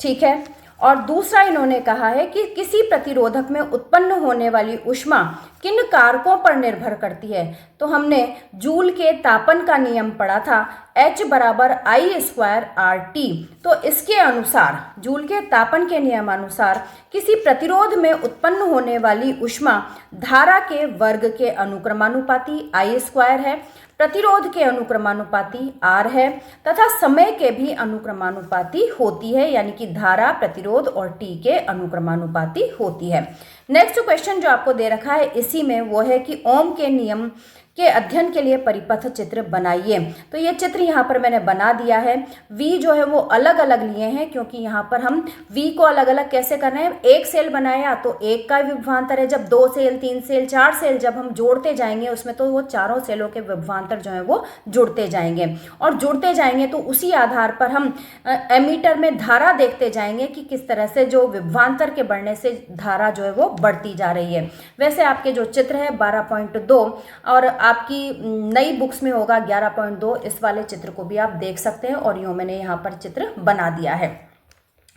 ठीक है, और दूसरा इन्होंने कहा है कि किसी प्रतिरोधक में उत्पन्न होने वाली ऊष्मा किन कारकों पर निर्भर करती है? तो हमने जूल के तापन का नियम पढ़ा था, H बराबर I²RT। तो इसके अनुसार, जूल के तापन के नियमानुसार, किसी प्रतिरोध में उत्पन्न होने वाली ऊष्मा धारा के वर्ग के अनुक्रमानुपाती I² है, प्रतिरोध के अनुक्रमानुपाती R है, तथा समय के भी अनुक्रमानुपाती होती है, यानी कि धारा, प्रतिरोध और T के अनुक्रमानुपाती होती है। नेक्स्ट क्वेश्चन जो आपको दे रखा है इसी में वो है कि ओम के नियम के अध्ययन के लिए परिपथ चित्र बनाइए। तो ये चित्र यहाँ पर मैंने बना दिया है। V जो है वो अलग अलग लिए हैं, क्योंकि यहाँ पर हम V को अलग अलग कैसे कर रहे हैं, एक सेल बनाया तो एक का विभवांतर है, जब 2 सेल, 3 सेल, 4 सेल जब हम जोड़ते जाएंगे उसमें तो वो चारों सेलों के विभवांतर जो है वो जुड़ते जाएंगे, और जुड़ते जाएंगे तो उसी आधार पर हम एमीटर में धारा देखते जाएंगे कि किस तरह से जो विभवांतर के बढ़ने से धारा जो है वो बढ़ती जा रही है। वैसे आपके जो चित्र है 12.2 और आपकी नई बुक्स में होगा 11.2, इस वाले चित्र को भी आप देख सकते हैं, और यूँ मैंने यहाँ पर चित्र बना दिया है।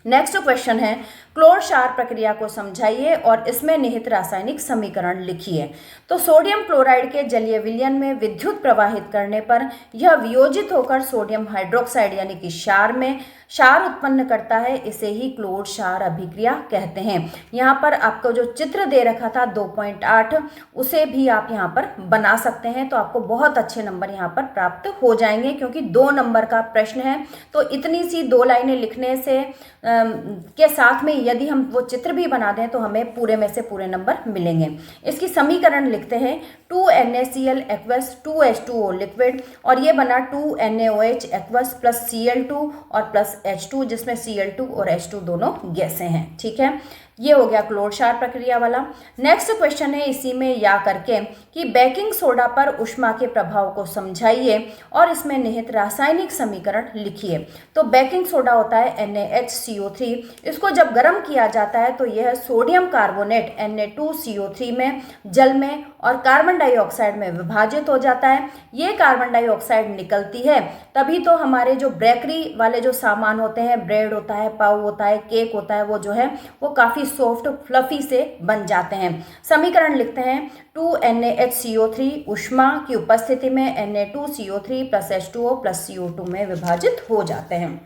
नेक्स्ट क्वेश्चन है, क्लोर क्षार प्रक्रिया को समझाइए और इसमें निहित रासायनिक समीकरण लिखिए। तो सोडियम क्लोराइड के जलीय विलयन में विद्युत प्रवाहित करने पर यह वियोजित होकर सोडियम हाइड्रोक्साइड यानी कि क्षार में क्षार उत्पन्न करता है, इसे ही क्लोर क्षार अभिक्रिया कहते हैं। यहाँ पर आपको जो चित्र दे रखा था 2.8, उसे भी आप यहाँ पर बना सकते हैं, तो आपको बहुत अच्छे नंबर यहाँ पर प्राप्त हो जाएंगे, क्योंकि 2 नंबर का प्रश्न है। तो इतनी सी 2 लाइनें लिखने से के साथ में यदि हम वो चित्र भी बना दें तो हमें पूरे में से पूरे नंबर मिलेंगे। इसकी समीकरण लिखते हैं, 2NaCl एक्वस 2H2O लिक्विड, और ये बना 2NaOH एक्वस प्लस Cl2 और प्लस H2, जिसमें Cl2 और H2 दोनों गैसें हैं। ठीक है, ये हो गया क्लोर क्षार प्रक्रिया वाला। नेक्स्ट क्वेश्चन है इसी में या करके कि बेकिंग सोडा पर ऊष्मा के प्रभाव को समझाइए और इसमें निहित रासायनिक समीकरण लिखिए। तो बेकिंग सोडा होता है NaHCO3, इसको जब गर्म किया जाता है तो यह सोडियम कार्बोनेट Na2CO3 में, जल में और कार्बन डाइऑक्साइड में विभाजित हो जाता है। ये कार्बन डाइऑक्साइड निकलती है, तभी तो हमारे जो बेकरी वाले जो सामान होते हैं, ब्रेड होता है, पाव होता है, केक होता है, वो जो है वो काफ़ी सॉफ्ट फ्लफी से बन जाते हैं। समीकरण लिखते हैं, 2NaHCO3 ऊष्मा की उपस्थिति में Na2CO3 plus H2O plus CO2 में विभाजित हो जाते हैं।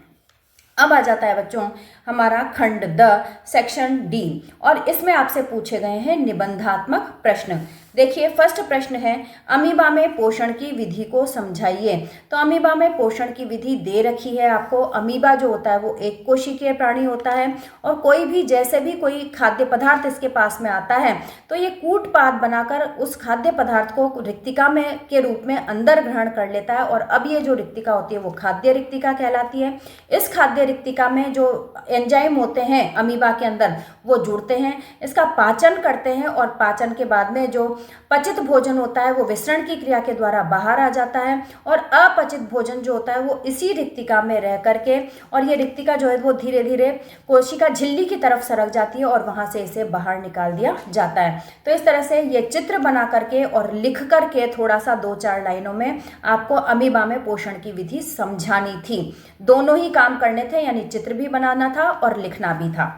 अब आ जाता है बच्चों हमारा खंड द सेक्शन डी, और इसमें आपसे पूछे गए हैं निबंधात्मक प्रश्न। देखिए, फर्स्ट प्रश्न है, अमीबा में पोषण की विधि को समझाइए। तो अमीबा में पोषण की विधि दे रखी है आपको। अमीबा जो होता है वो एक कोशिकीय प्राणी होता है, और कोई भी जैसे भी कोई खाद्य पदार्थ इसके पास में आता है तो ये कूटपाद बनाकर उस खाद्य पदार्थ को रिक्तिका में के रूप में अंदर ग्रहण कर लेता है, और अब ये जो रिक्तिका होती है वो खाद्य रिक्तिका कहलाती है। इस खाद्य रिक्तिका में जो एंजाइम होते हैं अमीबा के अंदर वो जुड़ते हैं, इसका पाचन करते हैं, और पाचन के बाद में जो पचित भोजन होता है वो विसरण की क्रिया के द्वारा बाहर आ जाता है, और अपचित भोजन जो होता है वो इसी रिक्तिका में रह करके, और ये रिक्तिका जो है वो धीरे धीरे कोशिका झिल्ली की तरफ सरक जाती है और वहां से इसे बाहर निकाल दिया जाता है। तो इस तरह से ये चित्र बना करके और लिख करके थोड़ा सा 2-4 लाइनों में आपको अमीबा में पोषण की विधि समझानी थी। दोनों ही काम करने थे, यानी चित्र भी बनाना था और लिखना भी था।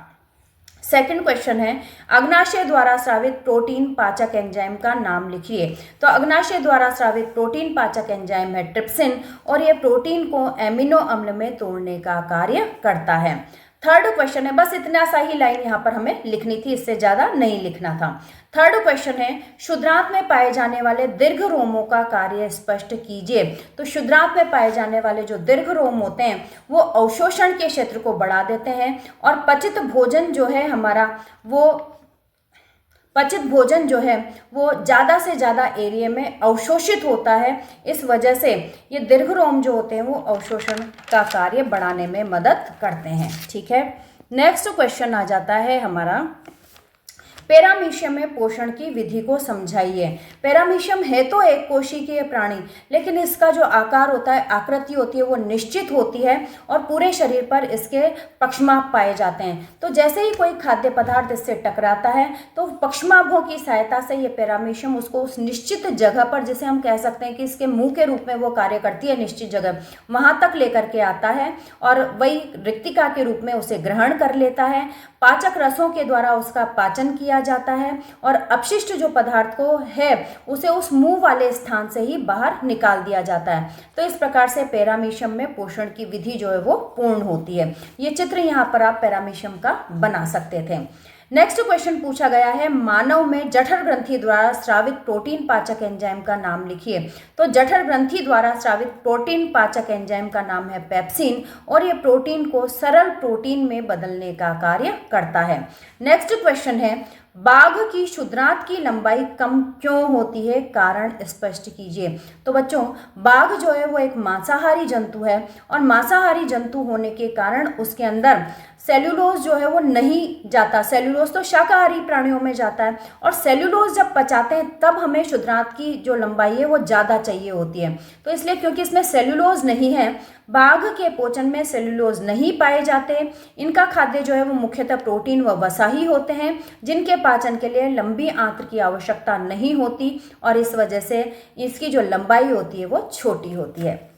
सेकंड क्वेश्चन है, अग्नाशय द्वारा स्रावित प्रोटीन पाचक एंजाइम का नाम लिखिए। तो अग्नाशय द्वारा स्रावित प्रोटीन पाचक एंजाइम है ट्रिप्सिन, और ये प्रोटीन को एमिनो अम्ल में तोड़ने का कार्य करता है। थर्ड क्वेश्चन है, बस इतना सा ही लाइन यहाँ पर हमें लिखनी थी, इससे ज्यादा नहीं लिखना था। थर्ड क्वेश्चन है, क्षुद्रांत में पाए जाने वाले दीर्घ रोमों का कार्य स्पष्ट कीजिए। तो क्षुद्रांत में पाए जाने वाले जो दीर्घ रोम होते हैं वो अवशोषण के क्षेत्र को बढ़ा देते हैं, और पचित भोजन जो है हमारा, वो पचित भोजन जो है वो ज़्यादा से ज़्यादा एरिया में अवशोषित होता है। इस वजह से ये दीर्घ रोम जो होते हैं वो अवशोषण का कार्य बढ़ाने में मदद करते हैं। ठीक है, नेक्स्ट क्वेश्चन आ जाता है हमारा, पैरामीशियम में पोषण की विधि को समझाइए। पैरामीशियम है तो एक कोशिकीय प्राणी, लेकिन इसका जो आकार होता है, आकृति होती है, वो निश्चित होती है और पूरे शरीर पर इसके पक्षमाभ पाए जाते हैं। तो जैसे ही कोई खाद्य पदार्थ इससे टकराता है तो पक्षमाभों की सहायता से ये पैरामीशियम उसको उस निश्चित जगह पर, जिसे हम कह सकते हैं कि इसके मुंह के रूप में वो कार्य करती है, निश्चित जगह वहां तक लेकर के आता है और वही रिक्तिका के रूप में उसे ग्रहण कर लेता है। पाचक रसों के द्वारा उसका पाचन किया जाता है और अपशिष्ट जो पदार्थ को है उसे उस मुंह वाले स्थान से ही बाहर निकाल दिया जाता है। तो इस प्रकार से पैरामीशियम में पोषण की विधि जो है वो पूर्ण होती है। ये चित्र यहाँ पर आप पैरामीशियम का बना सकते थे। नेक्स्ट क्वेश्चन पूछा गया है, मानव में जठर ग्रंथि द्वारा स्रावित प्रोटीन पाचक एंजाइम का नाम लिखिए। तो जठर ग्रंथि द्वारा स्रावित प्रोटीन पाचक एंजाइम का नाम है पेप्सिन, और ये प्रोटीन को सरल प्रोटीन में बदलने का कार्य करता है। नेक्स्ट क्वेश्चन है, बाघ की क्षुद्रांत की लंबाई कम क्यों होती है, कारण स्पष्ट कीजिए। तो बच्चों, बाघ जो है वो एक मांसाहारी जंतु है और मांसाहारी जंतु होने के कारण उसके अंदर सेल्यूलोज जो है वो नहीं जाता। सेल्यूलोज तो शाकाहारी प्राणियों में जाता है, और सेल्यूलोज जब पचाते हैं तब हमें क्षुद्रांत की जो लंबाई है वो ज़्यादा चाहिए होती है। तो इसलिए क्योंकि इसमें सेल्यूलोज नहीं है, बाघ के पोचन में सेल्यूलोज नहीं पाए जाते। इनका खाद्य जो है वो मुख्यतः प्रोटीन व वसा ही होते हैं, जिनके पाचन के लिए लंबी आंत्र की आवश्यकता नहीं होती, और इस वजह से इसकी जो लंबाई होती है वो छोटी होती है।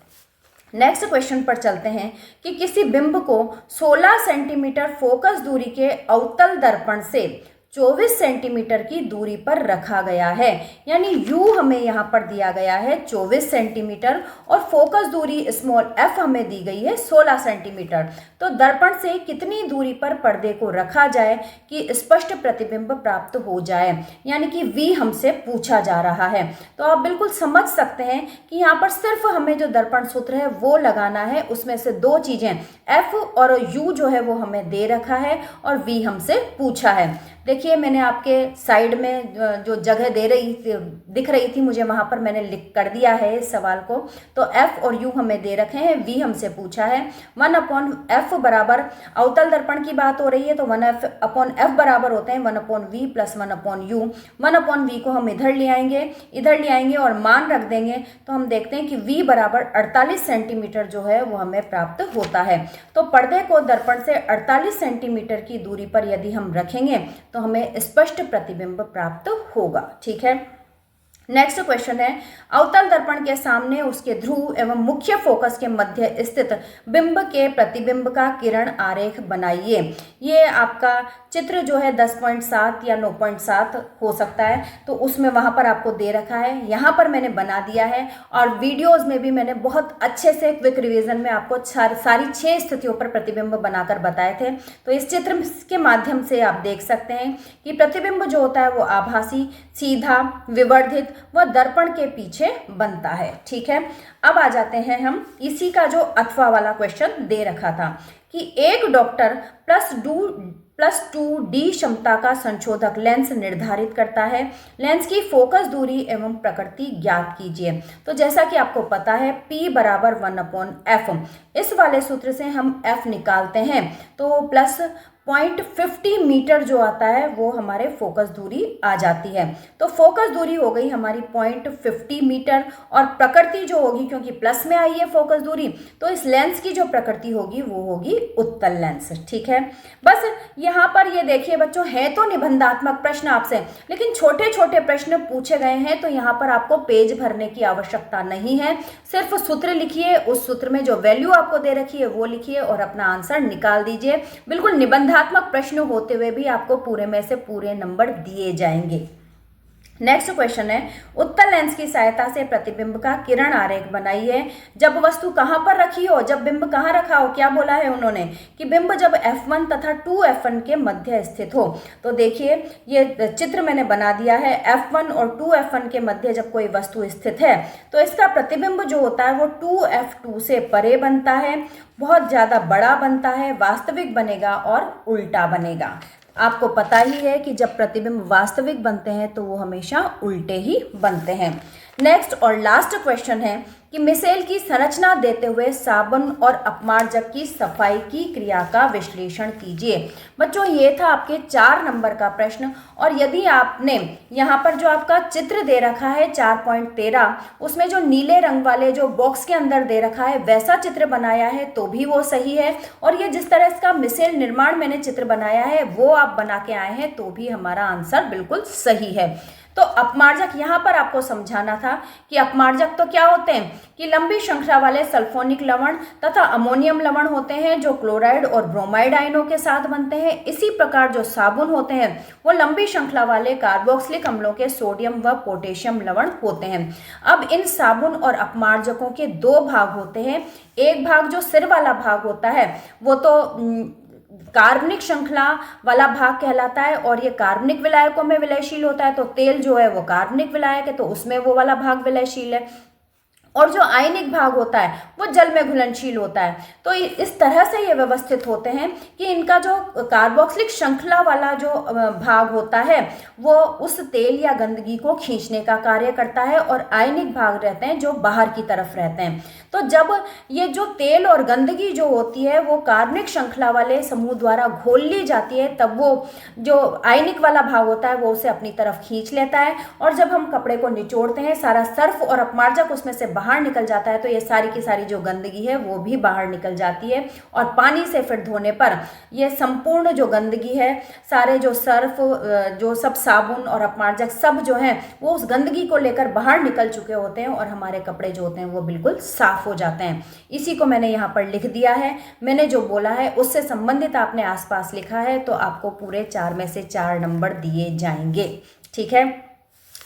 नेक्स्ट क्वेश्चन पर चलते हैं कि किसी बिंब को 16 सेंटीमीटर फोकस दूरी के अवतल दर्पण से 24 सेंटीमीटर की दूरी पर रखा गया है, यानी यू हमें यहाँ पर दिया गया है 24 सेंटीमीटर और फोकस दूरी स्मॉल एफ हमें दी गई है 16 सेंटीमीटर। तो दर्पण से कितनी दूरी पर पर्दे को रखा जाए कि स्पष्ट प्रतिबिंब प्राप्त हो जाए, यानी कि वी हमसे पूछा जा रहा है। तो आप बिल्कुल समझ सकते हैं कि यहाँ पर सिर्फ हमें जो दर्पण सूत्र है वो लगाना है। उसमें से दो चीजें एफ और यू जो है वो हमें दे रखा है और वी हमसे पूछा है। देखिए, मैंने आपके साइड में जो जगह दिख रही थी मुझे, वहाँ पर मैंने लिख कर दिया है इस सवाल को। तो एफ और यू हमें दे रखे हैं, वी हमसे पूछा है। 1/f बराबर, अवतल दर्पण की बात हो रही है तो 1/f बराबर होते हैं 1/v प्लस 1/u। 1/v को हम इधर ले आएंगे और मान रख देंगे, तो हम देखते हैं कि v बराबर 48 सेंटीमीटर जो है वो हमें प्राप्त होता है। तो पर्दे को दर्पण से 48 सेंटीमीटर की दूरी पर यदि हम रखेंगे तो हमें स्पष्ट प्रतिबिंब प्राप्त होगा। ठीक है, नेक्स्ट क्वेश्चन है, अवतल दर्पण के सामने उसके ध्रुव एवं मुख्य फोकस के मध्य स्थित बिंब के प्रतिबिंब का किरण आरेख बनाइए। ये आपका चित्र जो है 10.7 या 9.7 हो सकता है, तो उसमें वहाँ पर आपको दे रखा है, यहाँ पर मैंने बना दिया है और वीडियोज़ में भी मैंने बहुत अच्छे से क्विक रिविजन में आपको सारी 6 स्थितियों पर प्रतिबिंब बनाकर बताए थे। तो इस चित्र के माध्यम से आप देख सकते हैं कि प्रतिबिंब जो होता है वो आभासी, सीधा, विवर्धित वह दर्पण के पीछे बनता है। ठीक है, अब आ जाते हैं हम इसी का जो अथवा वाला क्वेश्चन दे रखा था कि एक डॉक्टर +2D क्षमता का संशोधक लेंस निर्धारित करता है, लेंस की फोकस दूरी एवं प्रकृति ज्ञात कीजिए। तो जैसा कि आपको पता है P बराबर 1/f, इस वाले सूत्र से हम f निकालते हैं तो प्लस 0.50 मीटर जो आता है वो हमारे फोकस दूरी आ जाती है। तो फोकस दूरी हो गई हमारी 0.50 मीटर और प्रकृति जो होगी, क्योंकि प्लस में आई है फोकस दूरी, तो इस लेंस की जो प्रकृति होगी वो होगी उत्तल लेंस। ठीक है, बस यहाँ पर ये देखिए बच्चों, है तो निबंधात्मक प्रश्न आपसे, लेकिन छोटे छोटे प्रश्न पूछे गए हैं, तो यहाँ पर आपको पेज भरने की आवश्यकता नहीं है। सिर्फ सूत्र लिखिए, उस सूत्र में जो वैल्यू आपको दे रखी है वो लिखिए और अपना आंसर निकाल दीजिए। बिल्कुल निबंधात्मक प्रश्न होते हुए भी आपको पूरे में से पूरे नंबर दिए जाएंगे। नेक्स्ट क्वेश्चन है, उत्तल लेंस की सहायता से प्रतिबिंब का किरण आरेख बनाइए। जब वस्तु कहाँ पर रखी हो, जब बिंब कहाँ रखा हो, क्या बोला है उन्होंने कि बिंब जब F1 तथा 2F1 के मध्य स्थित हो। तो देखिए ये चित्र मैंने बना दिया है, F1 और 2F1 के मध्य जब कोई वस्तु स्थित है तो इसका प्रतिबिंब जो होता है वो 2F2 से परे बनता है, बहुत ज़्यादा बड़ा बनता है, वास्तविक बनेगा और उल्टा बनेगा। आपको पता ही है कि जब प्रतिबिंब वास्तविक बनते हैं तो वो हमेशा उल्टे ही बनते हैं। नेक्स्ट और लास्ट क्वेश्चन है कि मिसेल की संरचना देते हुए साबुन और अपमार्जक की सफाई की क्रिया का विश्लेषण कीजिए। बच्चों ये था आपके 4 नंबर का प्रश्न, और यदि आपने यहाँ पर जो आपका चित्र दे रखा है 4.13 उसमें जो नीले रंग वाले जो बॉक्स के अंदर दे रखा है वैसा चित्र बनाया है तो भी वो सही है, और ये जिस तरह इसका मिसेल निर्माण मैंने चित्र बनाया है वो आप बना के आए हैं तो भी हमारा आंसर बिल्कुल सही है। तो अपमार्जक यहाँ पर आपको समझाना था कि अपमार्जक तो क्या होते हैं कि लंबी श्रृंखला वाले सल्फोनिक लवण तथा अमोनियम लवण होते हैं जो क्लोराइड और ब्रोमाइड आयनों के साथ बनते हैं। इसी प्रकार जो साबुन होते हैं वो लंबी श्रृंखला वाले कार्बोक्सिलिक अम्लों के सोडियम व पोटेशियम लवण होते हैं। अब इन साबुन और अपमार्जकों के 2 भाग होते हैं। एक भाग जो सिर वाला भाग होता है वो तो कार्बनिक श्रृंखला वाला भाग कहलाता है, और ये कार्बनिक विलायकों में विलयशील होता है। तो तेल जो है वो कार्बनिक विलायक है तो उसमें वो वाला भाग विलयशील है, और जो आयनिक भाग होता है वो जल में घुलनशील होता है। तो इस तरह से ये व्यवस्थित होते हैं कि इनका जो कार्बोक्सिलिक श्रृंखला वाला जो भाग होता है वो उस तेल या गंदगी को खींचने का कार्य करता है, और आयनिक भाग रहते हैं जो बाहर की तरफ रहते हैं। तो जब ये जो तेल और गंदगी जो होती है वो कार्बनिक श्रृंखला वाले समूह द्वारा घोल ली जाती है, तब वो जो आयनिक वाला भाग होता है वो उसे अपनी तरफ खींच लेता है, और जब हम कपड़े को निचोड़ते हैं सारा सर्फ और अपमार्जक उसमें से बाहर निकल जाता है तो ये सारी की सारी जो गंदगी है वो भी बाहर निकल जाती है, और पानी से फिर धोने पर ये संपूर्ण जो गंदगी है, सारे जो सर्फ जो सब साबुन और अपमार्जक सब जो हैं वो उस गंदगी को लेकर बाहर निकल चुके होते हैं, और हमारे कपड़े जो होते हैं वो बिल्कुल साफ हो जाते हैं। इसी को मैंने यहाँ पर लिख दिया है। मैंने जो बोला है उससे संबंधित आपने आसपास लिखा है तो आपको पूरे 4 में से 4 नंबर दिए जाएंगे। ठीक है।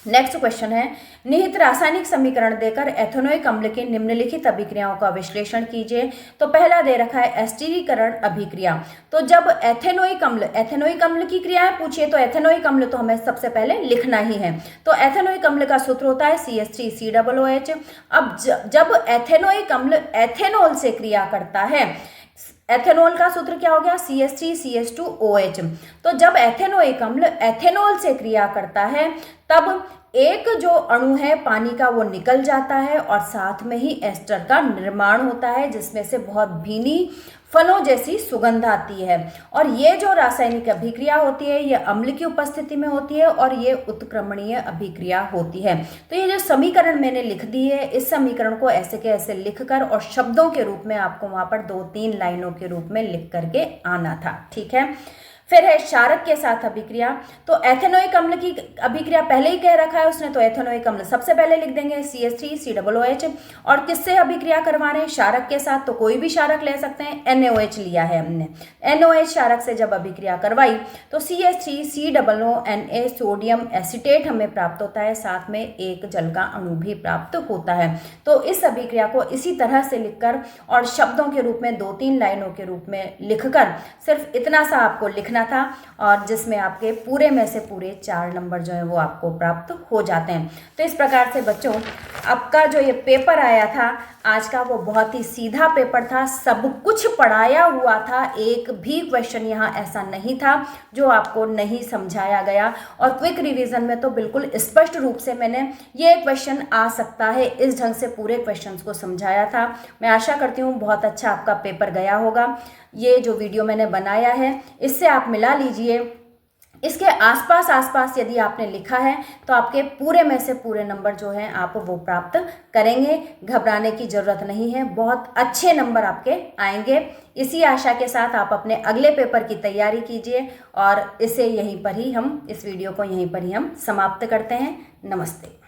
नेक्स्ट क्वेश्चन है, निहित रासायनिक समीकरण देकर एथेनोइक अम्ल की निम्नलिखित अभिक्रियाओं का विश्लेषण कीजिए। तो पहला दे रखा है एस्टिरीकरण अभिक्रिया। तो जब एथेनोइक अम्ल की क्रियाएं पूछिए तो एथेनोइक अम्ल तो हमें सबसे पहले लिखना ही है। तो एथेनोइक अम्ल का सूत्र होता है CH3COOH। अब जब एथेनोइक अम्ल एथेनॉल से क्रिया करता है, एथेनॉल का सूत्र क्या हो गया CH3CH2OH। तो जब एथेनोइक अम्ल एथेनॉल से क्रिया करता है तब एक जो अणु है पानी का वो निकल जाता है, और साथ में ही एस्टर का निर्माण होता है जिसमें से बहुत भीनी फलों जैसी सुगंध आती है। और ये जो रासायनिक अभिक्रिया होती है ये अम्ल की उपस्थिति में होती है और ये उत्क्रमणीय अभिक्रिया होती है। तो ये जो समीकरण मैंने लिख दी है इस समीकरण को ऐसे के ऐसे लिखकर और शब्दों के रूप में आपको वहां पर 2-3 लाइनों के रूप में लिख करके आना था। ठीक है। फिर है क्षारक के साथ अभिक्रिया। तो एथेनोइक अम्ल की अभिक्रिया पहले ही कह रखा है उसने, तो एथेनोइक अम्ल सबसे पहले लिख देंगे CH3COOH। और किससे अभिक्रिया करवा रहे हैं? क्षारक के साथ। तो कोई भी क्षारक ले सकते हैं, NaOH लिया है हमने। NaOH क्षारक से जब अभिक्रिया करवाई तो CH3COONA सोडियम एसीटेट हमें प्राप्त होता है, साथ में एक जल का अणु भी प्राप्त होता है। तो इस अभिक्रिया को इसी तरह से लिखकर और शब्दों के रूप में 2-3 लाइनों के रूप में लिखकर सिर्फ इतना सा आपको लिखना था, और जिसमें आपके पूरे में से पूरे 4 नंबर जो है वो आपको प्राप्त हो जाते हैं। तो इस प्रकार से बच्चों आपका जो ये पेपर आया था आज का वो बहुत ही सीधा पेपर था, सब कुछ पढ़ाया हुआ था, एक भी क्वेश्चन यहाँ ऐसा नहीं था जो आपको नहीं समझाया गया। और क्विक रिवीजन में तो बिल्कुल स्पष्ट रूप से मैंने ये क्वेश्चन आ सकता है इस ढंग से पूरे क्वेश्चंस को समझाया था। मैं आशा करती हूँ बहुत अच्छा आपका पेपर गया होगा। ये जो वीडियो मैंने बनाया है इससे आप मिला लीजिए, इसके आसपास यदि आपने लिखा है तो आपके पूरे में से पूरे नंबर जो हैं आप वो प्राप्त करेंगे। घबराने की ज़रूरत नहीं है, बहुत अच्छे नंबर आपके आएंगे। इसी आशा के साथ आप अपने अगले पेपर की तैयारी कीजिए, और इस वीडियो को यहीं पर ही हम समाप्त करते हैं। नमस्ते।